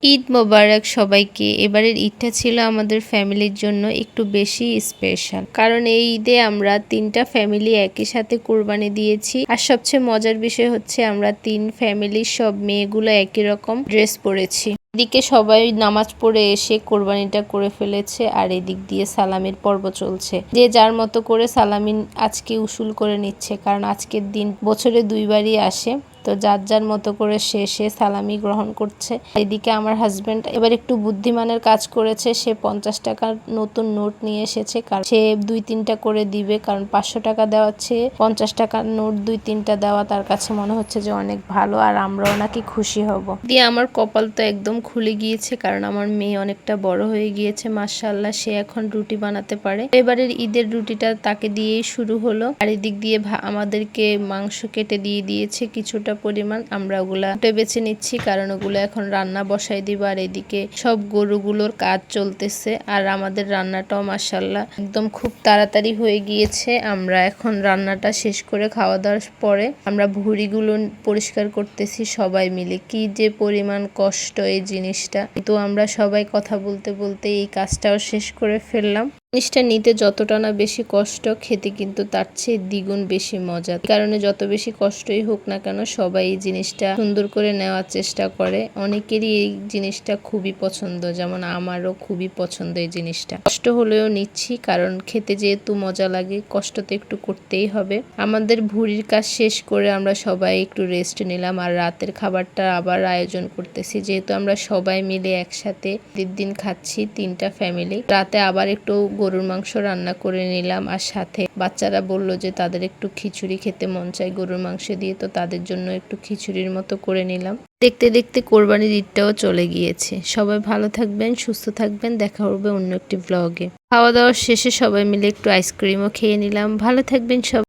ঈদ মোবারক সবাইকে। এবারের ঈদটা ছিল আমাদের ফ্যামিলির জন্য একটু বেশি স্পেশাল। কারণ এই ঈদে আমরা ৩টা ফ্যামিলি একই সাথে কোরবানি দিয়েছি। আর সবচেয়ে মজার বিষয় হচ্ছে আমরা ৩ ফ্যামিলির সব মেয়েগুলো একই রকম ড্রেস পরেছি। এদিকে সবাই নামাজ পড়ে এসে কোরবানিটা করে ফেলেছে আর এদিক দিয়ে সালামির পর্ব চলছে। যে যার মতো করে সালামি আজকে উসুল করে নিচ্ছে, কারণ আজকের দিন বছরে ২ বারই আসে। তো যার যার মতো করে সে সালামি গ্রহণ করছে। এদিকে আমার হাজবেন্ড এবার একটু বুদ্ধিমানের কাজ করেছে, সে 50 টাকার নতুন নোট নিয়ে এসেছে, কারণ সে ২-৩টা করে দিবে, কারণ 500 টাকা দেওয়ার চেয়ে 50 টাকার নোট 2-3টা দেওয়া তার কাছে মনে হচ্ছে যে অনেক ভালো, আর আমরাও নাকি খুশি হব। দিয়ে আমার কপাল তো একদম খুলে গিয়েছে, কারণ আমার মেয়ে অনেকটা বড় হয়ে গিয়েছে মাশাআল্লাহ, সে এখন রুটি বানাতে পারে। এবারের ঈদের রুটিটা তাকে দিয়েই শুরু হলো। আর এদিক দিয়ে আমাদেরকে মাংস কেটে দিয়ে দিয়েছে কিছুটা পরিমাণ, আমরা ওগুলা বেছে নিচ্ছি, কারণ ওগুলো এখন রান্না বসাই দিব। আর এদিকে সব গরুগুলোর কাজ চলতেছে, আর আমাদের রান্নাটাও মাশাআল্লাহ একদম খুব তাড়াতাড়ি হয়ে গিয়েছে। আমরা এখন রান্নাটা শেষ করে খাওয়া দাওয়ার পরে আমরা ভুঁড়িগুলো পরিষ্কার করতেছি সবাই মিলে। কি যে পরিমাণ কষ্ট এই জিনিসটা, তো আমরা সবাই কথা বলতে বলতে এই কাজটাও শেষ করে ফেললাম। জিনিসটা নিতে যতটা না বেশি কষ্ট, খেতে কিন্তু তার চেয়ে দ্বিগুণ বেশি মজা। কারণে যত বেশি কষ্টই হোক না কেন সবাই এই জিনিসটা সুন্দর করে নেওয়ার চেষ্টা করে। অনেকেরই এই জিনিসটা খুবই পছন্দ, যেমন আমারও খুবই পছন্দ এই জিনিসটা। কষ্ট হলেও নিচ্ছি, কারণ খেতে যেহেতু মজা লাগে কষ্ট তো একটু করতেই হবে। আমাদের ভুঁড়ির কাজ শেষ করে আমরা সবাই একটু রেস্ট নিলাম, আর রাতের খাবারটা আবার আয়োজন করতেছি, যেহেতু আমরা সবাই মিলে একসাথে দিন খাচ্ছি 3টা ফ্যামিলি। রাতে আবার একটু গরুর মাংস রান্না করে নিলাম, আর সাথে বাচ্চারা বলল যে তাদের একটু খিচুড়ি খেতে মন চায় গরুর মাংস দিয়ে, তো তাদের জন্য একটু খিচুড়ির মতো করে নিলাম। দেখতে দেখতে কোরবানির ঈদটাও চলে গিয়েছে। সবাই ভালো থাকবেন, সুস্থ থাকবেন, দেখা হবে অন্য একটি ব্লগে। খাওয়া দাওয়া শেষে সবাই মিলে একটু আইসক্রিমও খেয়ে নিলাম। ভালো থাকবেন সবাই।